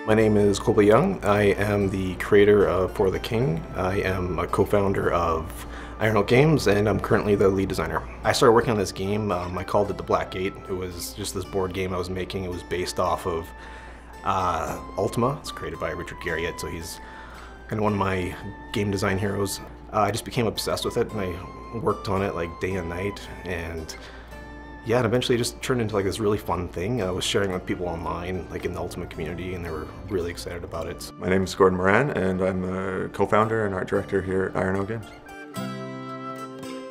My name is Colby Young. I am the creator of For the King. I am a co-founder of IronOak Games, and I'm currently the lead designer. I started working on this game. I called it the Black Gate. It was just this board game I was making. It was based off of Ultima. It's created by Richard Garriott, so he's kind of one of my game design heroes. I just became obsessed with it, and I worked on it like day and night, and yeah, and eventually it just turned into like this really fun thing. I was sharing with people online, like in the Ultima community, and they were really excited about it. My name is Gordon Moran, and I'm a co-founder and art director here at IronOak Games.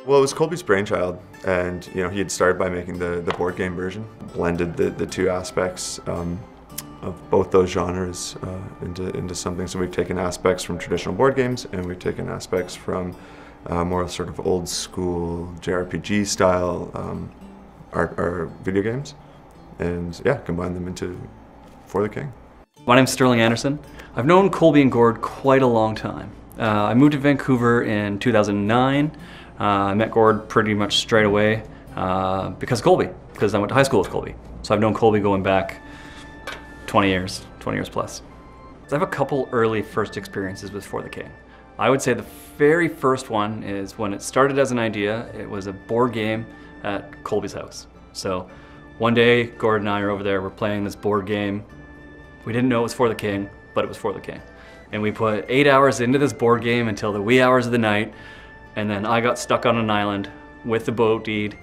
Well, it was Colby's brainchild, and he had started by making the board game version, blended the two aspects of both those genres into something. So we've taken aspects from traditional board games, and we've taken aspects from more sort of old school JRPG style our video games, and yeah, combine them into For the King. My name's Sterling Anderson. I've known Colby and Gord quite a long time. I moved to Vancouver in 2009. I met Gord pretty much straight away because of Colby, because I went to high school with Colby. So I've known Colby going back 20 years plus. So I have a couple early first experiences with For the King. I would say the very first one is when it started as an idea. It was a board game at Colby's house. So one day, Gord and I are over there, we're playing this board game. We didn't know it was For the King, but it was For the King. And we put 8 hours into this board game until the wee hours of the night, and then I got stuck on an island with the boat deed.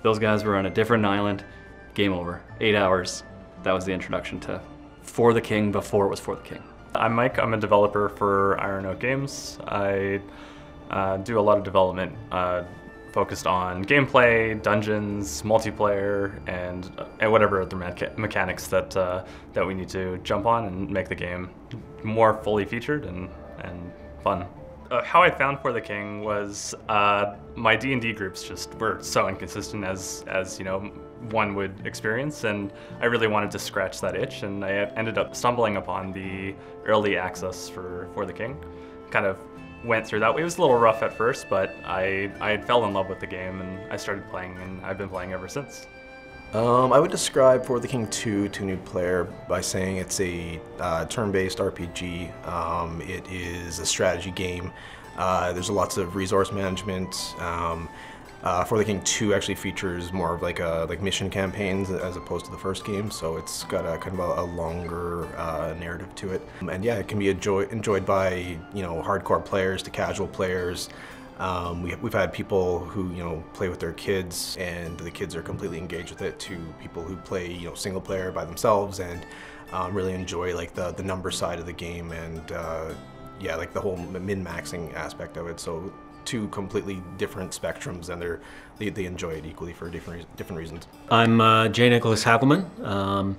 Those guys were on a different island. Game over. 8 hours. That was the introduction to For the King before it was For the King. I'm Mike. I'm a developer for IronOak Games. I do a lot of development focused on gameplay, dungeons, multiplayer, and whatever other mechanics that we need to jump on and make the game more fully featured and fun. How I found For the King was my D&D groups just were so inconsistent as one would experience, and I really wanted to scratch that itch, and I ended up stumbling upon the early access for the King. Kind of went through that. It was a little rough at first, but I fell in love with the game, and I started playing, and I've been playing ever since. I would describe For the King 2 to a new player by saying it's a turn-based RPG. It is a strategy game. There's lots of resource management. For the King 2 actually features more of like mission campaigns as opposed to the first game, so it's got a kind of a longer narrative to it. And yeah, it can be enjoyed by hardcore players to casual players. We've had people who play with their kids, and the kids are completely engaged with it, to people who play single player by themselves and really enjoy like the number side of the game, and yeah, like the whole min-maxing aspect of it. So two completely different spectrums, and they enjoy it equally for different reasons. I'm J. Nicholas Havelman.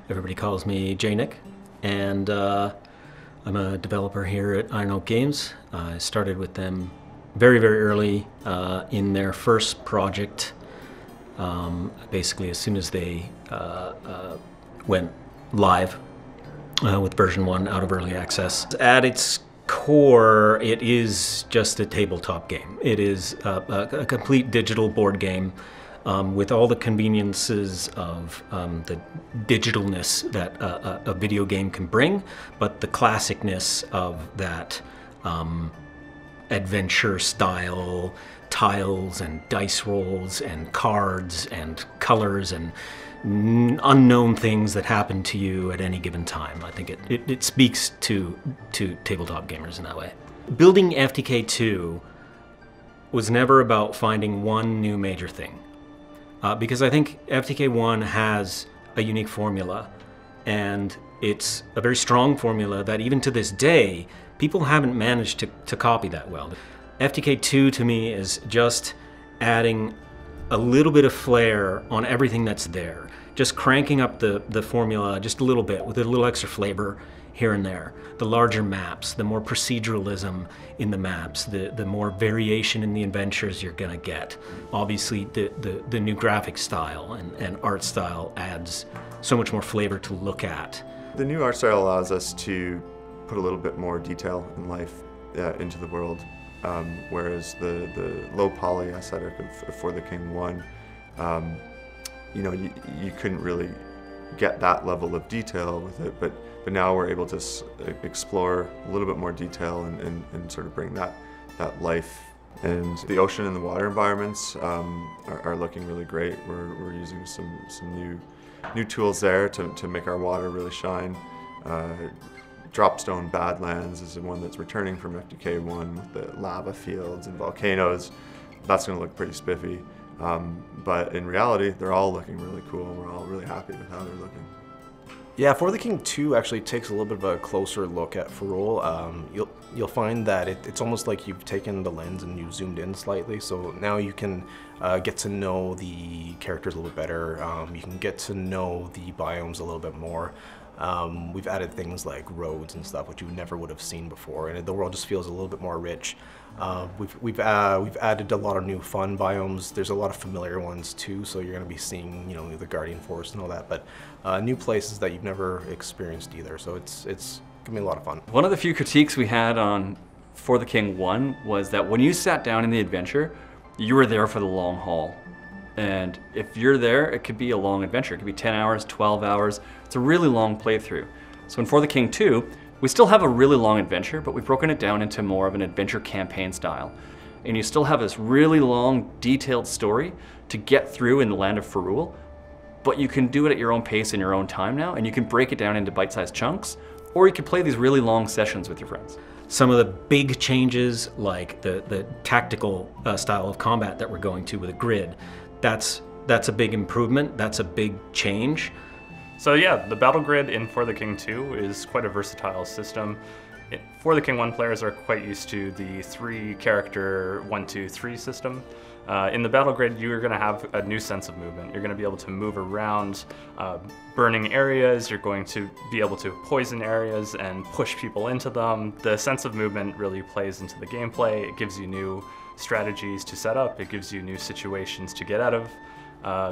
Everybody calls me J. Nick, and I'm a developer here at IronOak Games. I started with them very early in their first project. Basically, as soon as they went live with version 1 out of early access. At its core, it is just a tabletop game. It is a complete digital board game with all the conveniences of the digitalness that a video game can bring, but the classicness of that adventure style tiles and dice rolls and cards and colors and unknown things that happen to you at any given time. I think it speaks to tabletop gamers in that way. Building FTK 2 was never about finding one new major thing, because I think FTK 1 has a unique formula, and it's a very strong formula that even to this day people haven't managed to copy that well. FTK 2 to me is just adding a little bit of flair on everything that's there. Just cranking up the formula just a little bit with a little extra flavor here and there. The larger maps, the more proceduralism in the maps, the more variation in the adventures you're gonna get. Obviously the new graphic style and art style adds so much more flavor to look at. The new art style allows us to put a little bit more detail and life into the world, whereas the low poly aesthetic of For the King 1, you couldn't really get that level of detail with it, but now we're able to explore a little bit more detail and sort of bring that life. And the ocean and the water environments are looking really great. We're using some new tools there to make our water really shine. Dropstone Badlands is the one that's returning from FDK1 with the lava fields and volcanoes. That's going to look pretty spiffy. But in reality, they're all looking really cool, and we're all really happy with how they're looking. Yeah, For the King 2 actually takes a little bit of a closer look at Ferrule. You'll find that it's almost like you've taken the lens and you've zoomed in slightly, so now you can get to know the characters a little bit better. You can get to know the biomes a little bit more. We've added things like roads and stuff, which you never would have seen before, and the world just feels a little bit more rich. We've added a lot of new fun biomes. There's a lot of familiar ones too, so you're going to be seeing, you know, the Guardian Forest and all that, but new places that you've never experienced either. So it's going to be a lot of fun. One of the few critiques we had on For the King 1 was that when you sat down in the adventure, you were there for the long haul. And if you're there, it could be a long adventure. It could be 10 hours, 12 hours. It's a really long playthrough. So in For the King 2, we still have a really long adventure, but we've broken it down into more of an adventure campaign style. And you still have this really long, detailed story to get through in the land of Ferrule, but you can do it at your own pace in your own time now, and you can break it down into bite-sized chunks, or you can play these really long sessions with your friends. Some of the big changes, like the tactical style of combat that we're going to with a grid, that's a big improvement, that's a big change. So yeah, the battle grid in For the King 2 is quite a versatile system. For the King 1 players are quite used to the 3-character 1-2-3 system. In the battle grid, you're going to have a new sense of movement. You're going to be able to move around burning areas. You're going to be able to poison areas and push people into them. The sense of movement really plays into the gameplay. It gives you new strategies to set up. It gives you new situations to get out of.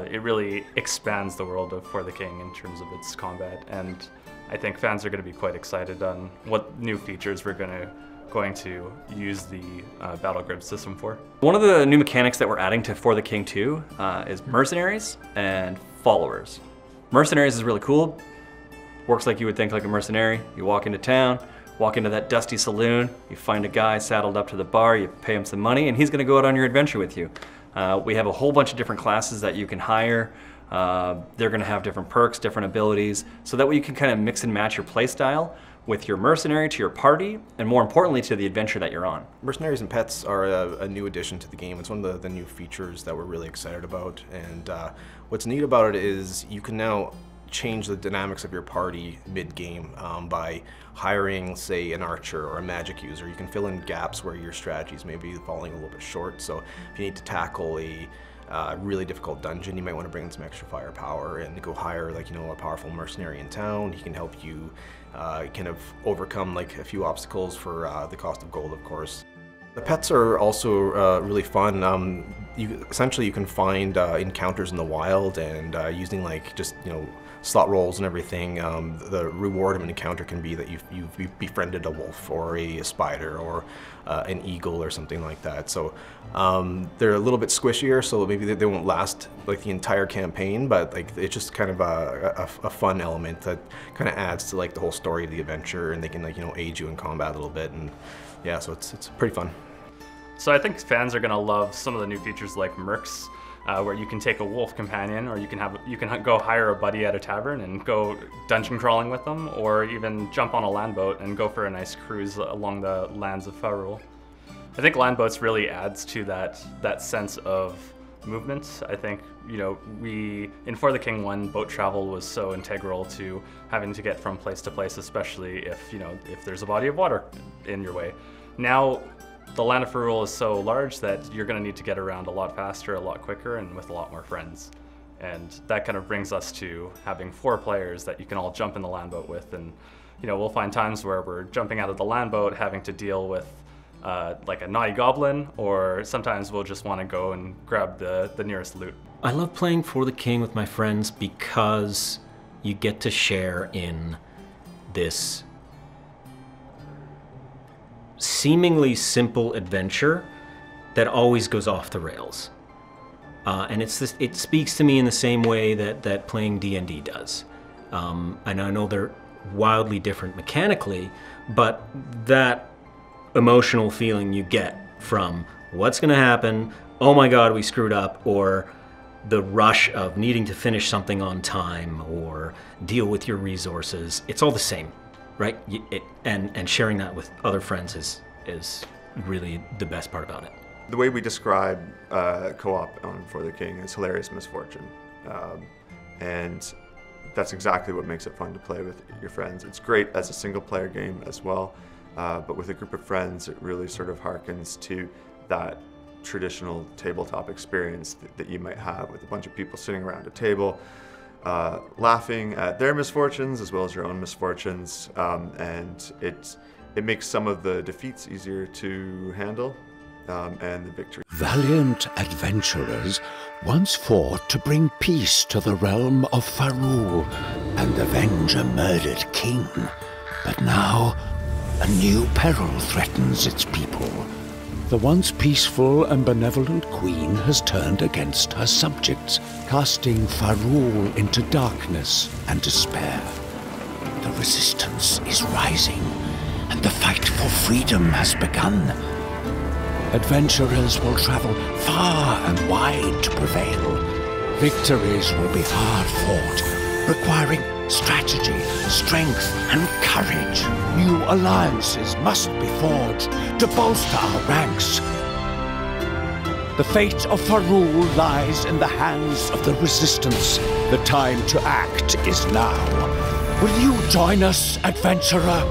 It really expands the world of For the King in terms of its combat, and I think fans are going to be quite excited on what new features we're going to use the battle grid system for. One of the new mechanics that we're adding to For the King 2 is mercenaries and followers. Mercenaries is really cool. Works like you would think like a mercenary. You walk into town, walk into that dusty saloon, you find a guy saddled up to the bar, you pay him some money, and he's going to go out on your adventure with you. We have a whole bunch of different classes that you can hire. They're going to have different perks, different abilities, so that way you can kind of mix and match your play style with your mercenary to your party, and more importantly to the adventure that you're on. Mercenaries and pets are a new addition to the game. It's one of the new features that we're really excited about, and what's neat about it is you can now change the dynamics of your party mid-game by hiring, say, an archer or a magic user. You can fill in gaps where your strategies may be falling a little bit short. So if you need to tackle a really difficult dungeon, you might want to bring in some extra firepower and go hire, like, you know, a powerful mercenary in town. He can help you kind of overcome like a few obstacles for the cost of gold, of course. The pets are also really fun. Essentially you can find encounters in the wild, and using like just, you know, slot rolls and everything, the reward of an encounter can be that you've befriended a wolf or a spider or an eagle or something like that. So they're a little bit squishier, so maybe they won't last like the entire campaign, but like it's just kind of a fun element that kind of adds to like the whole story of the adventure, and they can, like, you know, aid you in combat a little bit, and yeah, so it's pretty fun. So I think fans are going to love some of the new features like mercs, where you can take a wolf companion, or you can go hire a buddy at a tavern and go dungeon crawling with them, or even jump on a land boat and go for a nice cruise along the lands of Ferrule. I think land boats really adds to that sense of movement. I think, you know, in For the King 1, boat travel was so integral to having to get from place to place, especially if, you know, if there's a body of water in your way. Now, the land of Ferrule is so large that you're going to need to get around a lot faster, a lot quicker, and with a lot more friends. And that kind of brings us to having 4 players that you can all jump in the land boat with. And, you know, we'll find times where we're jumping out of the land boat having to deal with like a naughty goblin, or sometimes we'll just want to go and grab the nearest loot. I love playing For the King with my friends because you get to share in this seemingly simple adventure that always goes off the rails. And it speaks to me in the same way that playing D&D does. And I know they're wildly different mechanically, but that emotional feeling you get from what's going to happen, oh my god, we screwed up, or the rush of needing to finish something on time or deal with your resources, it's all the same, right? And sharing that with other friends is really the best part about it. The way we describe co-op on For the King is hilarious misfortune. And that's exactly what makes it fun to play with your friends. It's great as a single player game as well, but with a group of friends, it really sort of harkens to that traditional tabletop experience that you might have with a bunch of people sitting around a table, laughing at their misfortunes as well as your own misfortunes, and it makes some of the defeats easier to handle, and the victory. Valiant adventurers once fought to bring peace to the realm of Farul and avenge a murdered king. But now, a new peril threatens its people. The once peaceful and benevolent queen has turned against her subjects, casting Farul into darkness and despair. The resistance is rising, and the fight for freedom has begun. Adventurers will travel far and wide to prevail. Victories will be hard fought, requiring strategy, strength, and courage. New alliances must be forged to bolster our ranks. The fate of Farul lies in the hands of the resistance. The time to act is now. Will you join us, adventurer?